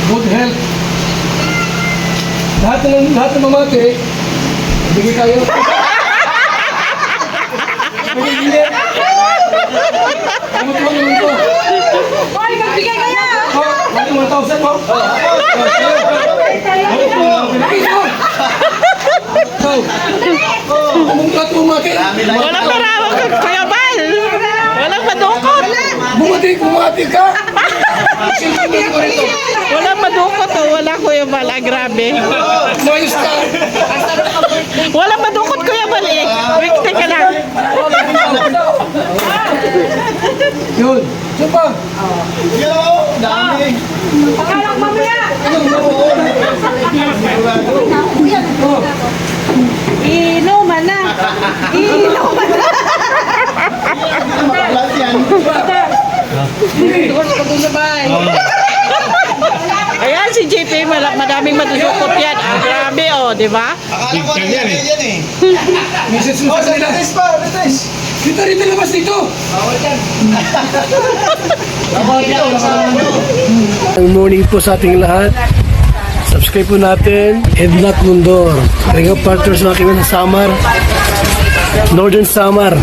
good health. Lahat ng mamati, bigay tayo. Pwede hindi. Ano po naman po? Hoy, magbigay kaya! Ano 1,000 mo? Kumungkat bumati. Walang parawak ka, Kuya Bal. Walang madukot. Bumati ka. Walang madukot o. Wala, Kuya Bal. Ah, grabe. Mayos ka. Walang madukot, Kuya Bal eh. Wait, teka lang. Yun. Saan pa? Pangalang mamaya! Inuman na! Inuman na! Ayan, si JP, madaming madudukot yan. Ah, grabe o, di ba? Akala ko ano yan eh. Message mo sa kanila. Kita rin labas dito. Good morning po sa ating lahat. Subscribe po natin, Ednat Mundor. Ring of Partners mga kaibigan sa Samar. Northern Samar.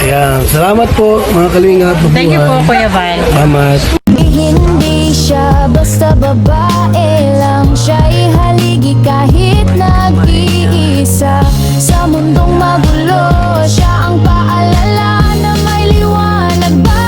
Ayan. Salamat po mga kalingap. Thank you po, Kuya Bal. Salamat. Hindi siya basta babae lang, siya'y haligi kahit nag-iisa. Sa mundong magulo, siya ang paalala na may liwanag ba.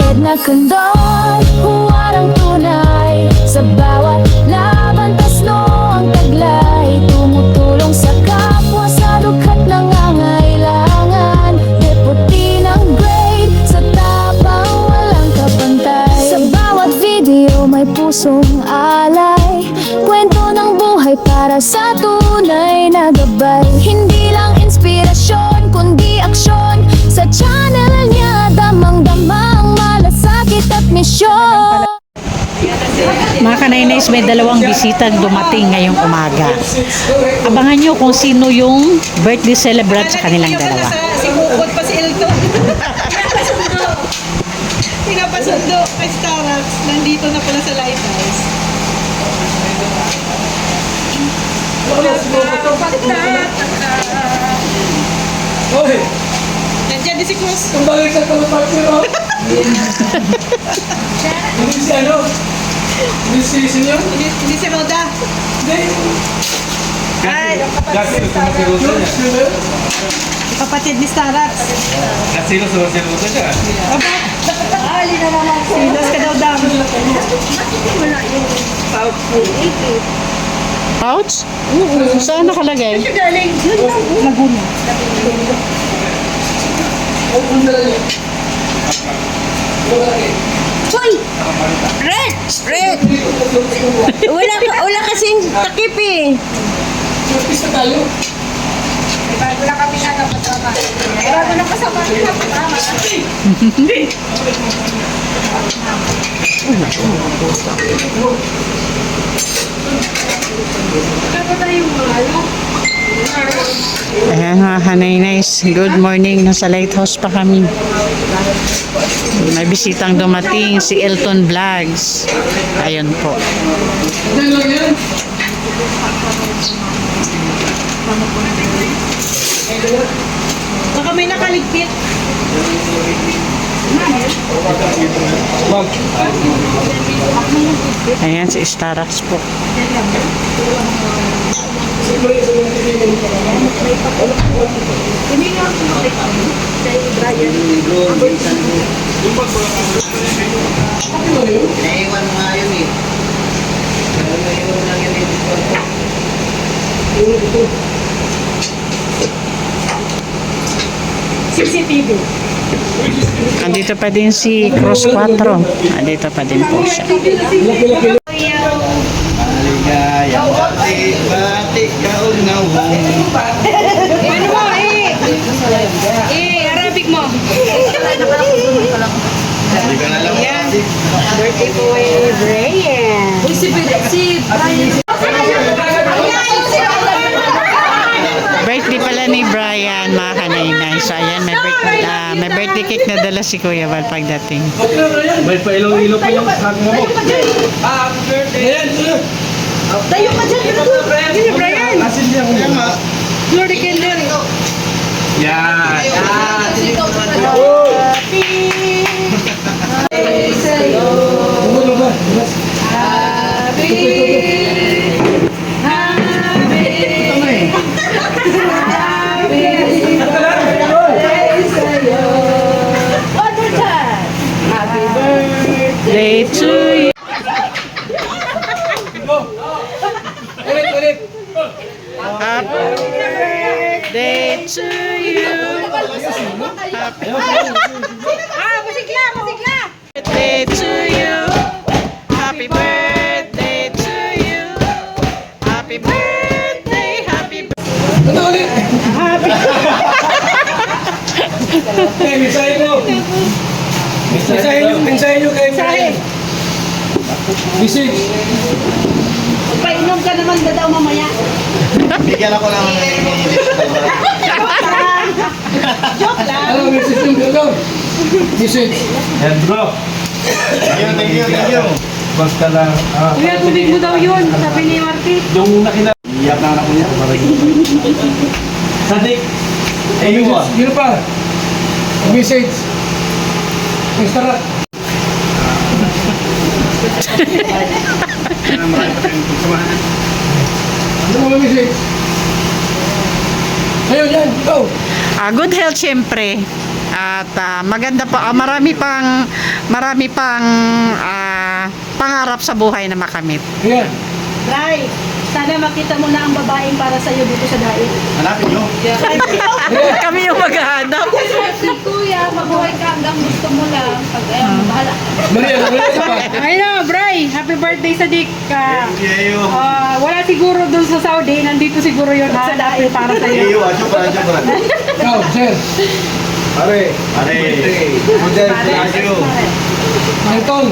Edna Condon, huwarang tunay. Sa bawat laban, tasno ang taglay. Tumutulong sa kapwa sa lukhat ng angailangan. Deputy ng grade, sa tapang walang kapantay. Sa bawat video may pusong alay. Kwento ng buhay para sa tunay na gabay. Hindi lang inspirasyon, kundi aksyon. Sa channel niya, damang-damang malasakit at misyon. Mga kanaynays, may dalawang bisitang dumating ngayong umaga. Abangan nyo kung sino yung birthday celebrant sa kanilang dalawa. Si Bukod pa si Elton. Pinapasundo kay Starbucks. Nandito na pala sa Lighthouse. Oy, Nandiyan din si Cruz. kembali sa partner. Hindi si ano? Hindi si Senyor? Hindi si Roda. Ay, kapatid ni Starbucks. Silos ka daw daw. Pouch? Saan nakalagay? Laguna. Hoy! Red! Red! Wala kasing takip eh. Surprise na tayo. Bago na kami nakapasama. Bago na kasama nakapasama. Ayan mga kanaynays, good morning. Nasa lighthouse pa kami. May bisitang dumating, si Elton Vlogs. Ayun po. Yan lang yan. Baka may nakaligpit. Mag. Ayan si Starbucks po. Naiwan mo nga yun eh. Naiwan lang yun eh. CCTV. Andito pa din si Cross 4. Andito pa din po siya. Maligayang batik-batik kaunawong. Ano mo Arabic mo. Hindi ka na lang makasip. Birthday boy Brian. Uy, si Brian. Birthday pala ni Brian, mga kanay-nay. So, ayan, may birthday cake na dala si Kuya Val pagdating. May pailong-ilo pa yung sabi mo. Happy birthday! Ayan, ayan. Tayo ka dyan, Brian. Asin niya ako. Glory Kinder. Yan. Ano ba? Day to you. Ulit. Happy birthday to you. Happy Masigla! birthday to you. Happy birthday to you. Happy birthday, happy birthday. Ano ulit? Eh, misahin mo. Misahin nyo kay Brian. Message. Painom ka naman na daw mamaya. Bigyan ako naman ng Joke lang. Ano, message yung gano'n? Message. Yan bro, Thank you. basta lang. Kuya, tubig mo daw yun, sabi ni Marty. Yung nakilala. Iyak na anak ko niya. Sadik. Ayun mo. Yun pa. Message. Extra. Ano mo message? Ayun yan, go. Good health syempre. At maganda pa, marami pang pangarap sa buhay na makamit. Ayan. Bray, sana makita mo na ang babaeng para sa'yo dito sa daig. Hanapin nyo. Kami yung maghahanap. Kuya, mabuhay ka hanggang gusto mo lang. Pag bahala. Maria pa. Ay no, Bray, happy birthday sa Dick. Yayo. Wala siguro dun sa Saudi, nandito siguro yun sa daig para sa'yo. Yayo, adyo pa. Ikaw, sir. Pare. Model, adyo. Anton.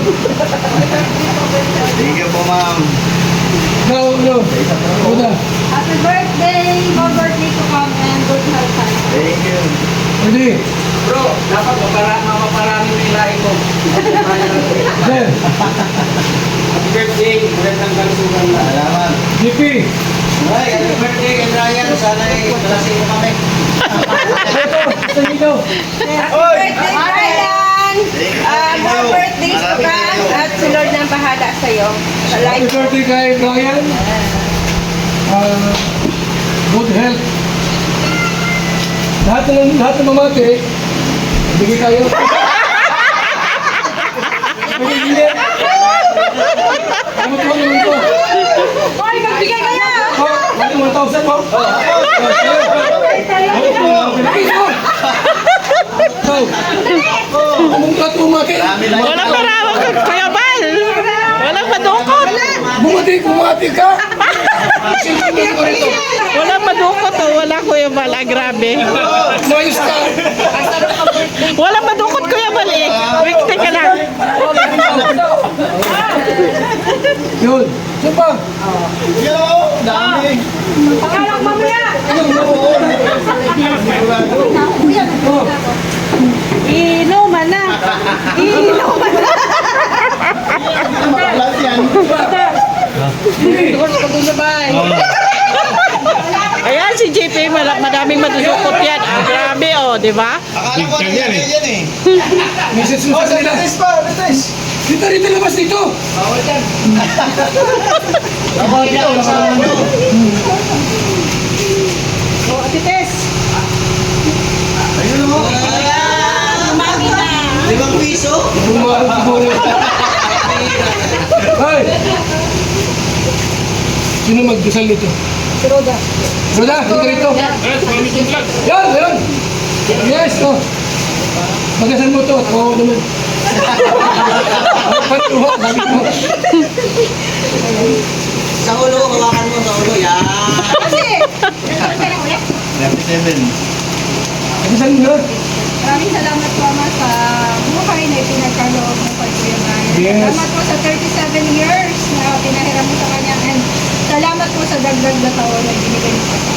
Thank you po, ma'am. Ikaw, ano? Una. Happy birthday! More birthday to come and good health sana. Thank you. Hindi. Bro, dapat maparami mo yung lahi ko. Sir. Happy birthday. Magandang kalusugan na. Salamat. GP. Ay, happy birthday kay Ryan. Sana malasing mo kami. Sa ikaw. Happy birthday, Brian! More birthdays to come at si Lord na ang bahala sa'yo. Sa Happy life. birthday kay Brian. Good health. Lahat ng mamati, bigay tayo. Hindi. Ano po naman po? Hoy, magbigay kayo! Oh, 1,000 po. Bumati. Walang marawag ka, Kuya Val. Walang madukot. Bumati ka. Walang madukot o wala, Kuya Val. Grabe. Mayos ka. Walang madukot, Kuya Val eh. Wait, teka lang. Yun. Saan pa? Dami. Pangalang mamaya! Oh. Inuman na. Inuman na. Lahat yan. Ayan si JP, madaming madudukot yan. Grabe oh, di ba? Akala ko ano yan eh. Message mo sa kanila. Dito, labas dito. Labas dito. Ate Tess. Ayun mo. Umagi na. 5 piso? Hoy! Sino magdasal nito? Si Roda. Roda, dito rito. Yan! Yes, oh. Magdasal mo to. Oo naman. Patuwa, sabi mo. Sa ulo, hawakan mo sa ulo. Yan. Kasi. 37. Magdasal mo na. Maraming salamat po, Ama, sa buhay na ipinagkaloob mo kay Kuya Brian. Yes. Salamat po sa 37 years na pinahiram mo sa kanya and salamat po sa dagdag na taon na binigay mo sa kanya.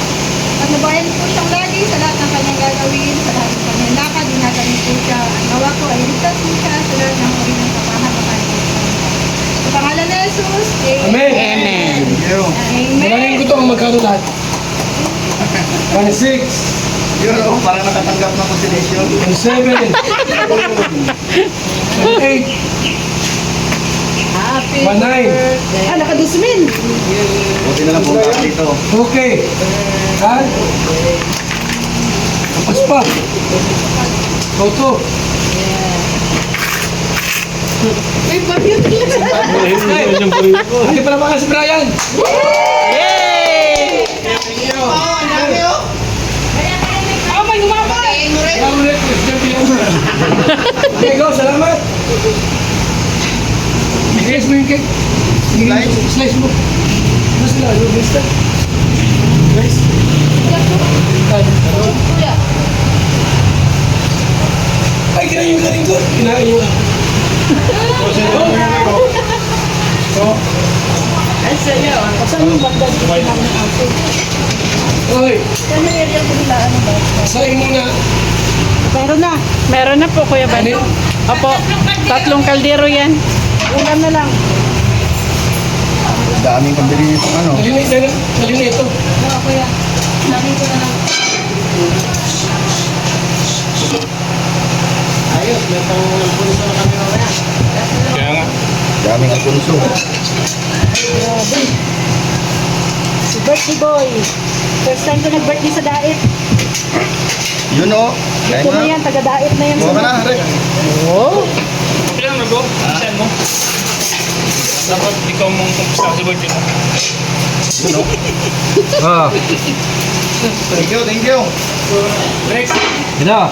Patnubayan po siyang lagi sa lahat ng kanyang gagawin, sa lahat ng kanyang lakad, dinagaling po siya. Ang gawa ko ay ligtas po siya sa lahat ng uri ng kapahamakan po siya. Sa pangalan ni Jesus, Amen. Amen. Amen. Manangin ko to ang magkano lahat. 1-6, Yun, oh, parang nakatanggap ng consolation. 1-7, 1-8, Happy 1-9. birthday. Ah, nakadusmin. Buti na lang kung dito. Okay. Ha? Tapos pa. Toto. Ay, bakit? Hindi pa naman si Brian. Yay! Oh, may gumabay. Salamat ulit. Okay, go. Salamat. Slice mo yung cake. Slice mo. Ano sila? Ano sila? Slice. Ay, kinain yung ko. Kinain yung Oy, saing muna. Meron na. Meron na po, Kuya Ban. Opo, 3 kaldero yan. Ulam na lang. Daming pambili nito ano. Malinit ito. Oo, kuya. Sabi ko na lang. Ayos, may pang-pulso na kami mamaya. Kaya nga. Daming ang pulso. Si birthday boy. First time ko nag-birthday sa Daet. Yun o. Kaya Ito na na. yan, taga-Daet na yan. Buka ka na, Rick. Kailan na, bro? Saan mo? Dapat ikaw mong kumpisa sa birthday mo. Ah. Thank you, thank you. Next. Ina.